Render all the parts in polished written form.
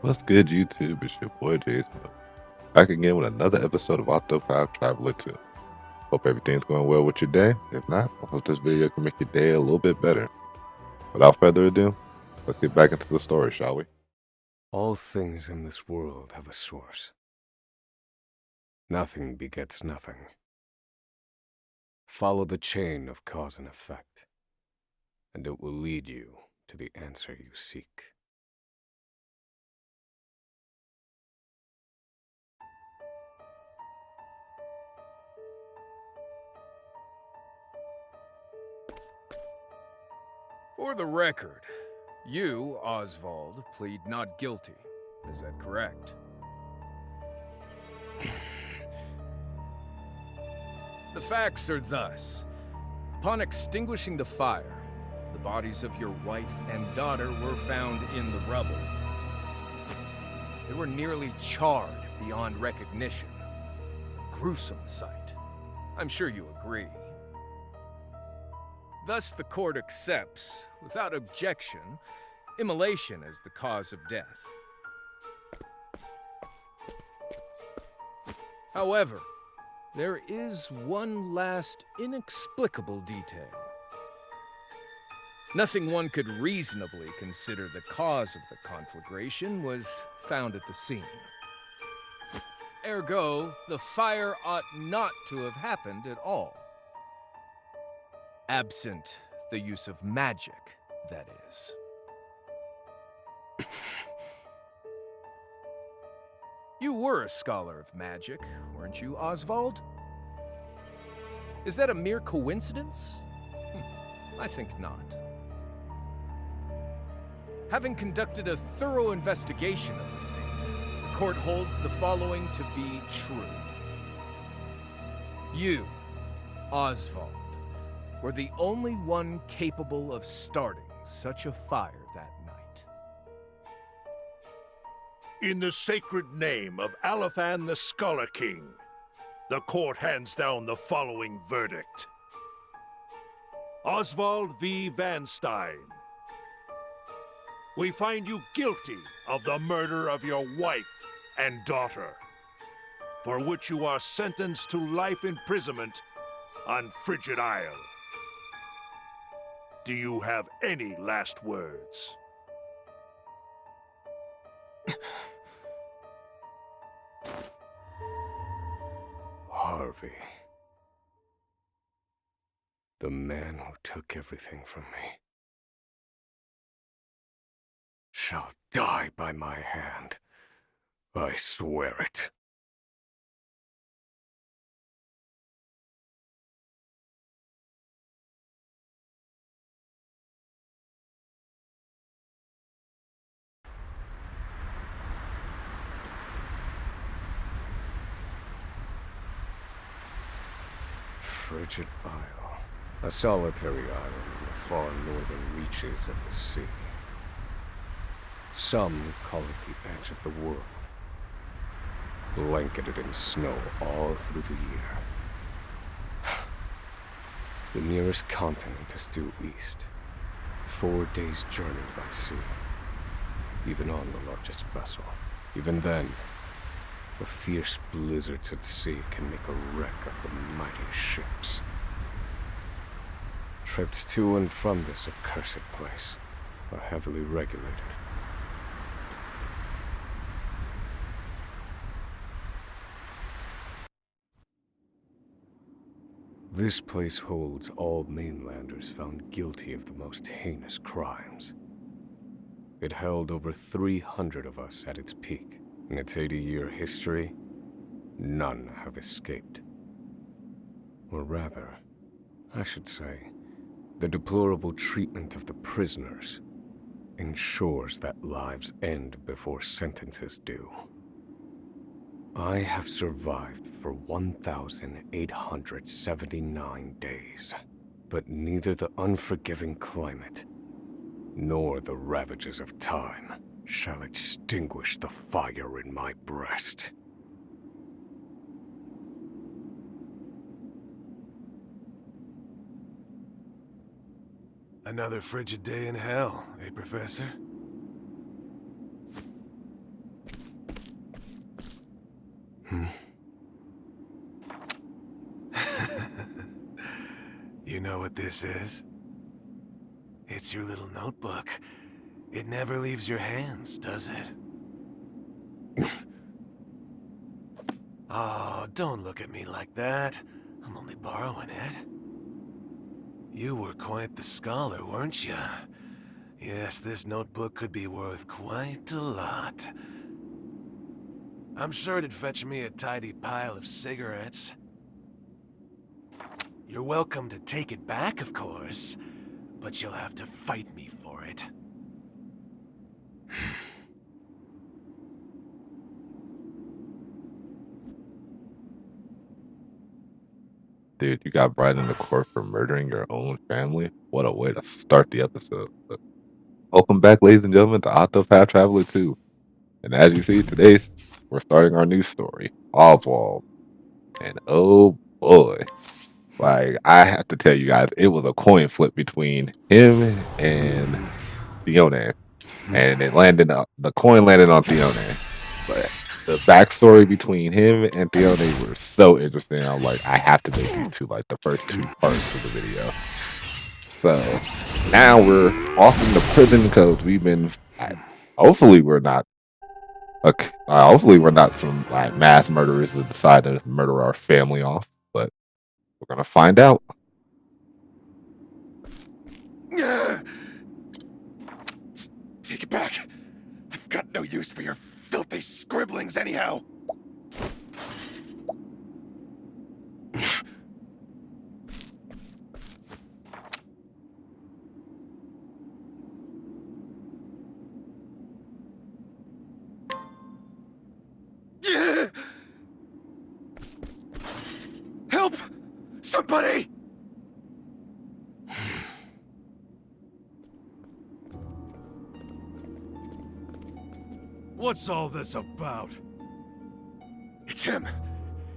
What's good, YouTube? It's your boy Jason. Back again with another episode of Octopath Traveler 2. Hope everything's going well with your day. If not, I hope this video can make your day a little bit better. Without further ado, let's get back into the story, shall we? All things in this world have a source. Nothing begets nothing. Follow the chain of cause and effect, and it will lead you to the answer you seek. For the record, you, Oswald, plead not guilty. Is that correct? The facts are thus. Upon extinguishing the fire, the bodies of your wife and daughter were found in the rubble. They were nearly charred beyond recognition. A gruesome sight. I'm sure you agree. Thus, the court accepts, without objection, immolation as the cause of death. However, there is one last inexplicable detail. Nothing one could reasonably consider the cause of the conflagration was found at the scene. Ergo, the fire ought not to have happened at all. Absent the use of magic, that is. You were a scholar of magic, weren't you, Oswald? Is that a mere coincidence? I think not. Having conducted a thorough investigation of the scene, the court holds the following to be true. You, Oswald, were the only one capable of starting such a fire that night. In the sacred name of Alephan the Scholar King, the court hands down the following verdict. Oswald V. Van Stein, we find you guilty of the murder of your wife and daughter, for which you are sentenced to life imprisonment on Frigid Isle. Do you have any last words? Harvey. The man who took everything from me shall die by my hand. I swear it. Frigid Isle. A solitary island in the far northern reaches of the sea. Some call it the edge of the world, blanketed in snow all through the year. The nearest continent is due east, 4 days' journey by sea, even on the largest vessel. Even then, the fierce blizzards at sea can make a wreck of the mightiest ships. Trips to and from this accursed place are heavily regulated. This place holds all mainlanders found guilty of the most heinous crimes. It held over 300 of us at its peak. In its 80-year history, none have escaped. Or rather, I should say, the deplorable treatment of the prisoners ensures that lives end before sentences do. I have survived for 1,879 days, but neither the unforgiving climate nor the ravages of time shall extinguish the fire in my breast. Another frigid day in hell, eh, Professor? you know what this is? It's your little notebook. It never leaves your hands, does it? Oh, don't look at me like that. I'm only borrowing it. You were quite the scholar, weren't you? Yes, this notebook could be worth quite a lot. I'm sure it'd fetch me a tidy pile of cigarettes. You're welcome to take it back, of course, but you'll have to fight me for it. Dude, you got brought into court for murdering your own family? What a way to start the episode. But welcome back, ladies and gentlemen, to Octopath Traveler 2. And as you see, today we're starting our new story, Oswald. And oh boy, like I have to tell you guys, it was a coin flip between him and Theone. And it landed the coin landed on Theone. But the backstory between him and Theone were so interesting. I'm like, I have to make these two like the first two parts of the video. So now we're off in the prison because we've been. Hopefully, we're not. Okay, hopefully, we're not some like mass murderers that decide to murder our family off. But we're gonna find out. Take it back. I've got no use for your filthy scribblings anyhow. Help! Somebody! What's all this about? It's him.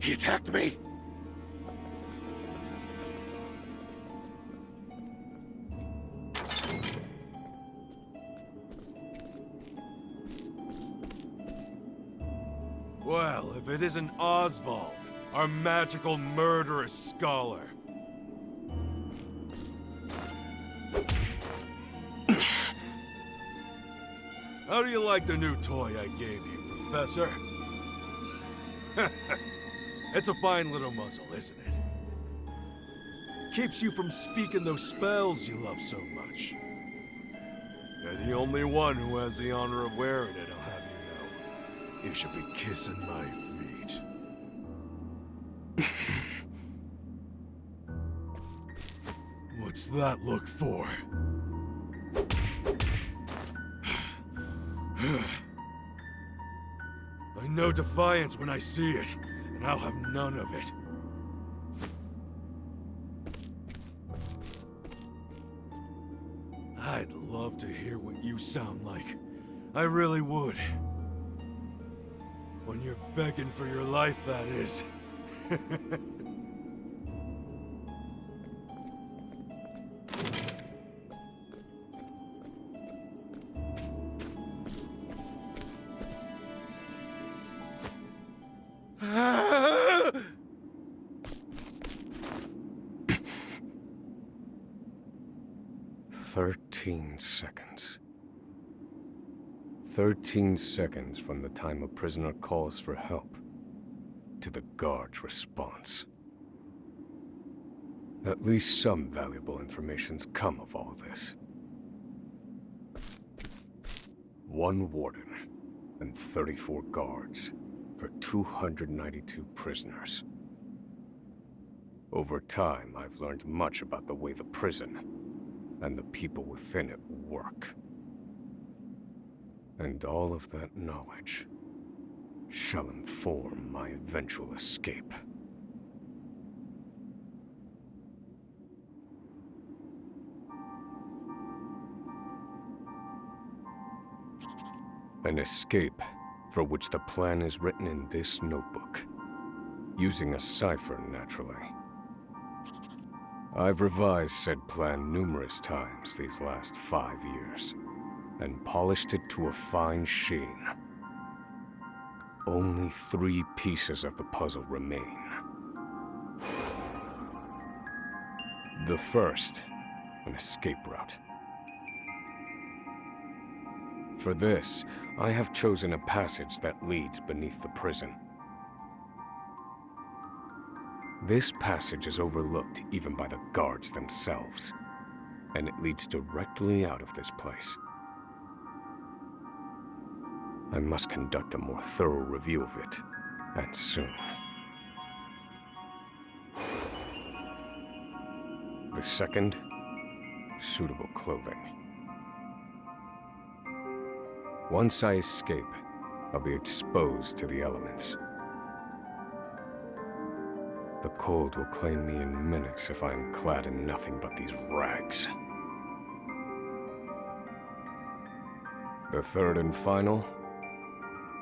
He attacked me. Well, if it isn't Oswald, our magical murderous scholar. How do you like the new toy I gave you, Professor? It's a fine little muzzle, isn't it? Keeps you from speaking those spells you love so much. You're the only one who has the honor of wearing it, I'll have you know. You should be kissing my feet. What's that look for? I know defiance when I see it, and I'll have none of it. I'd love to hear what you sound like. I really would. When you're begging for your life, that is. 13 seconds. 13 seconds from the time a prisoner calls for help to the guard's response. At least some valuable information's come of all this. 1 warden and 34 guards for 292 prisoners. Over time, I've learned much about the way the prison and the people within it work. And all of that knowledge shall inform my eventual escape. An escape for which the plan is written in this notebook, using a cipher, naturally. I've revised said plan numerous times these last 5 years, and polished it to a fine sheen. Only 3 pieces of the puzzle remain. The first, an escape route. For this, I have chosen a passage that leads beneath the prison. This passage is overlooked even by the guards themselves, and it leads directly out of this place. I must conduct a more thorough review of it, and soon. The second, suitable clothing. Once I escape, I'll be exposed to the elements. The cold will claim me in minutes if I am clad in nothing but these rags. The third and final,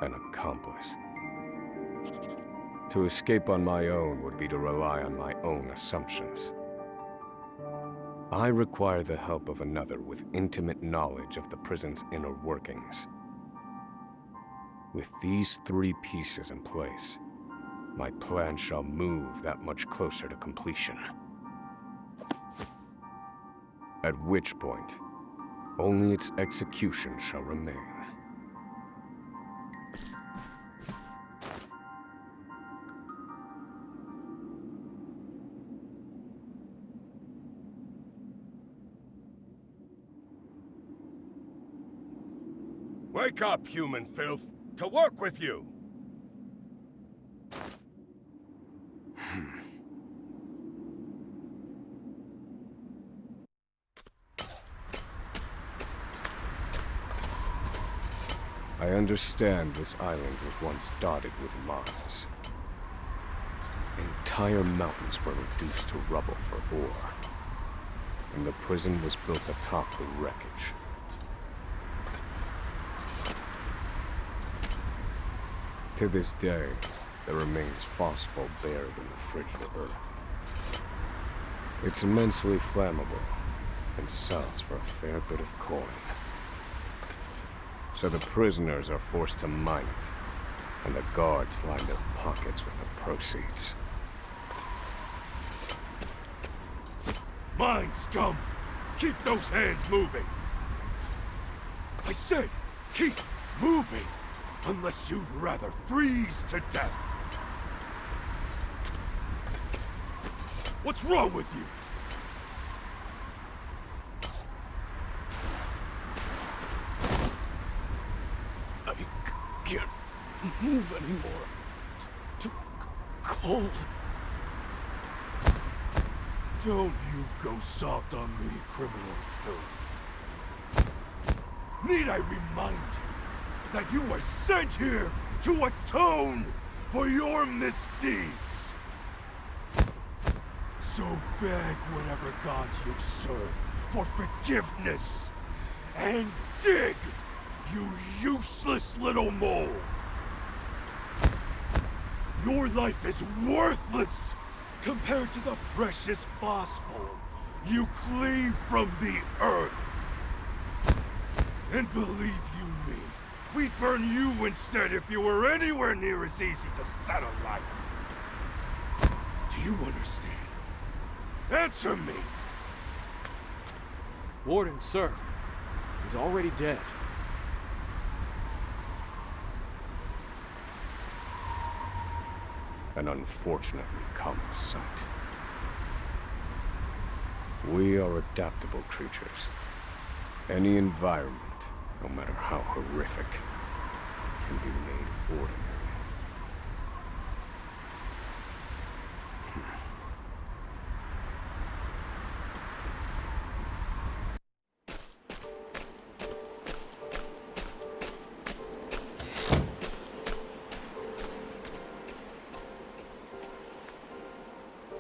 an accomplice. To escape on my own would be to rely on my own assumptions. I require the help of another with intimate knowledge of the prison's inner workings. With these three pieces in place, my plan shall move that much closer to completion. At which point, only its execution shall remain. Wake up, human filth! To work with you! I understand this island was once dotted with mines. Entire mountains were reduced to rubble for ore, and the prison was built atop the wreckage. To this day, there remains phosphor buried in the frigid earth. It's immensely flammable, and sells for a fair bit of coin. So the prisoners are forced to mine it, and the guards line their pockets with the proceeds. Mine, scum! Keep those hands moving! I said, keep moving! Unless you'd rather freeze to death! What's wrong with you? I can't move anymore. Too cold. Don't you go soft on me, criminal filth. Need I remind you that you were sent here to atone for your misdeeds? So beg whatever gods you serve for forgiveness, and dig, you useless little mole! Your life is worthless compared to the precious phosphor you cleave from the earth. And believe you me, we'd burn you instead if you were anywhere near as easy to set alight. Do you understand? Answer me! Warden, sir. He's already dead. An unfortunately common sight. We are adaptable creatures. Any environment, no matter how horrific, can be made ordinary.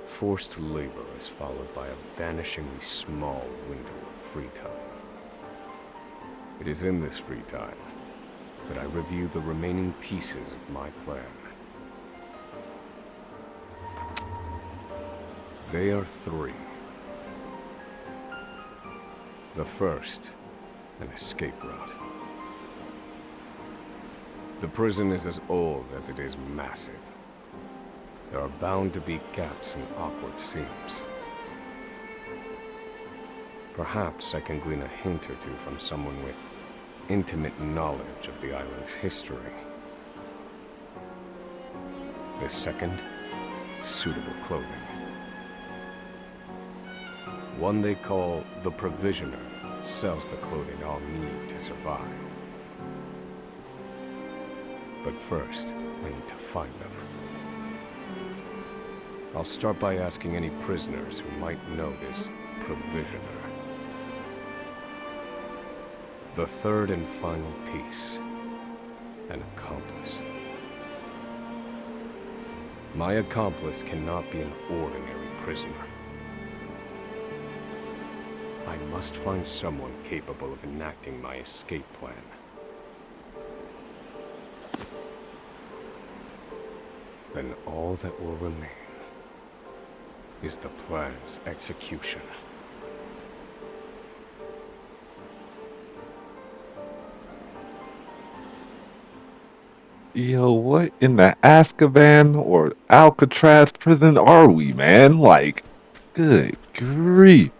Forced labor is followed by a vanishingly small window of free time. It is in this free time that I review the remaining pieces of my plan. They are three. The first, an escape route. The prison is as old as it is massive. There are bound to be gaps and awkward seams. Perhaps I can glean a hint or two from someone with intimate knowledge of the island's history. The second, suitable clothing. One they call the Provisioner sells the clothing I'll need to survive. But first, I need to find them. I'll start by asking any prisoners who might know this Provisioner. The third and final piece, an accomplice. My accomplice cannot be an ordinary prisoner. I must find someone capable of enacting my escape plan. Then all that will remain is the plan's execution. Yo, what in the Azkaban or Alcatraz prison are we, man? Like, good grief.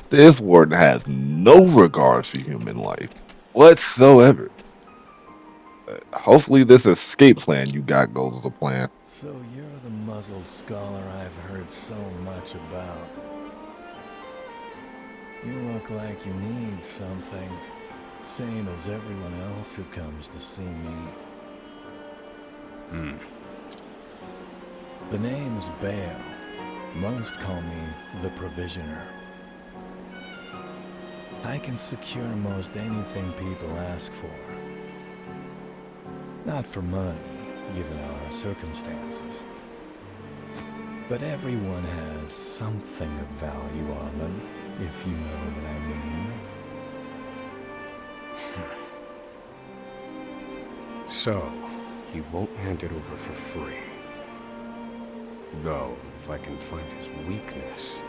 This warden has no regards for human life whatsoever. Hopefully this escape plan you got goes to plan. So you're the muzzled scholar I've heard so much about. You look like you need something. Same as everyone else who comes to see me. The name's Bale. Most call me the Provisioner. I can secure most anything people ask for. Not for money, given our circumstances. But everyone has something of value on them, if you know what I mean. So, he won't hand it over for free. Though, if I can find his weakness,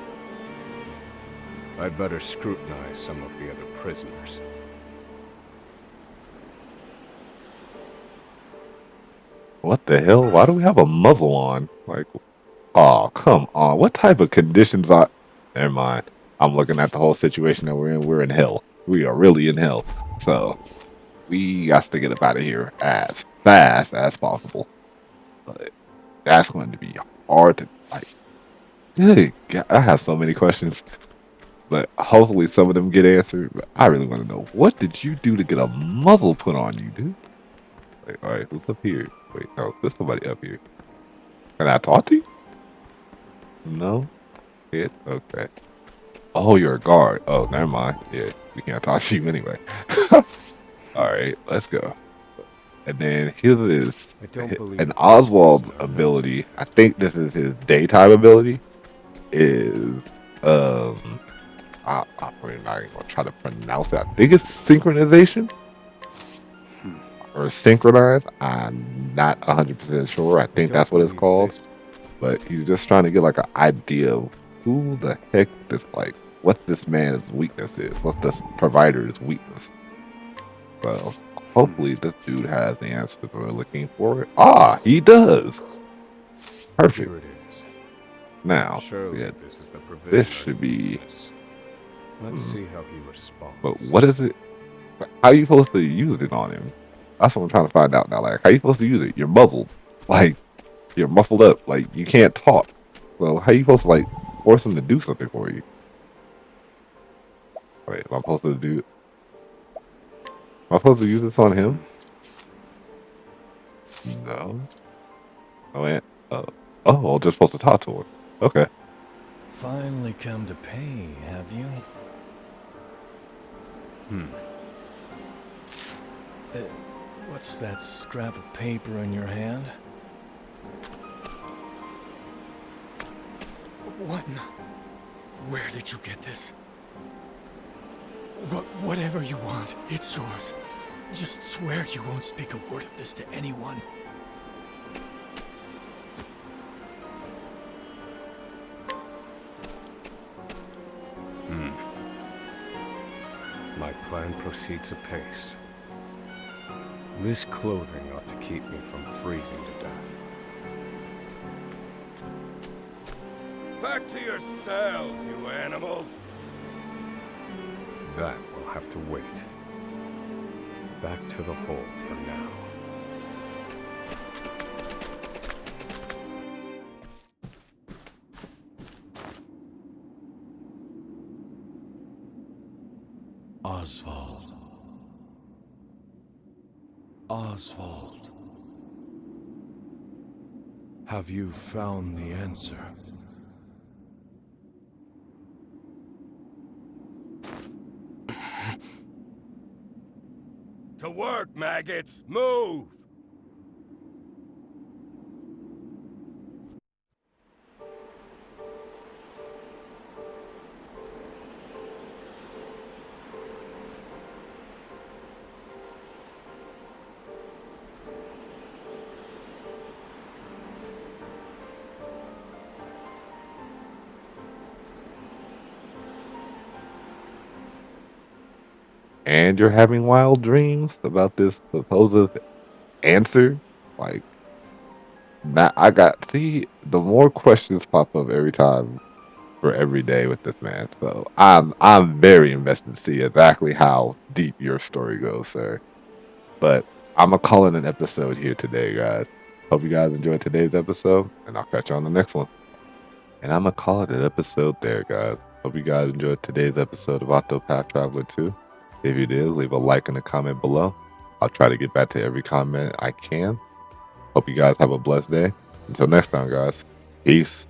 I'd better scrutinize some of the other prisoners. What the hell? Why do we have a muzzle on? Like, oh, come on. What type of conditions are... Never mind. I'm looking at the whole situation that we're in. We're in hell. We are really in hell. So, we got to get up out of here as fast as possible. But that's going to be hard to, like... Hey, I have so many questions. But hopefully some of them get answered. But I really want to know, what did you do to get a muzzle put on you, dude? Like, alright, who's up here? Wait, no, there's somebody up here. Can I talk to you? No? It? Okay. Oh, you're a guard. Oh, never mind. Yeah, we can't talk to you anyway. Alright, let's go. And then here is an Oswald's ability. I think this is his daytime ability. Is I'm probably not even gonna try to pronounce it. I think it's synchronization or synchronize. I'm not 100% sure. I think that's what it's called. But he's just trying to get like an idea of who the heck this, like, what this man's weakness is. What's this provider's weakness? Well, hopefully this dude has the answer that we're looking for. Ah, he does. Perfect. Here it is. Now, Surely yeah, this is the this should be. weakness. Let's see how he responds. But what is it? How are you supposed to use it on him? That's what I'm trying to find out now. Like, how are you supposed to use it? You're muzzled. Like, you're muffled up. Like, you can't talk. So how are you supposed to, like, force him to do something for you? Wait, am I supposed to do... Am I supposed to use this on him? No. Oh, man. Oh, I'm just supposed to talk to him. Okay. Finally come to pay, have you? What's that scrap of paper in your hand? What? Where did you get this? Whatever you want, it's yours. Just swear you won't speak a word of this to anyone. My plan proceeds apace. This clothing ought to keep me from freezing to death. Back to your cells, you animals. that will have to wait. Back to the hole for now. Oswald. Oswald. Have you found the answer? To work, maggots! Move! And you're having wild dreams about this supposed answer? Like, now I got, see, the more questions pop up every time for every day with this man. So I'm very invested to see exactly how deep your story goes, sir. But I'm gonna call it an episode here today, guys. Hope you guys enjoyed today's episode, and I'll catch you on the next one. And I'm gonna call it an episode there, guys. Hope you guys enjoyed today's episode of Octopath Traveler 2. If you did, leave a like and a comment below. I'll try to get back to every comment I can. Hope you guys have a blessed day. Until next time, guys. Peace.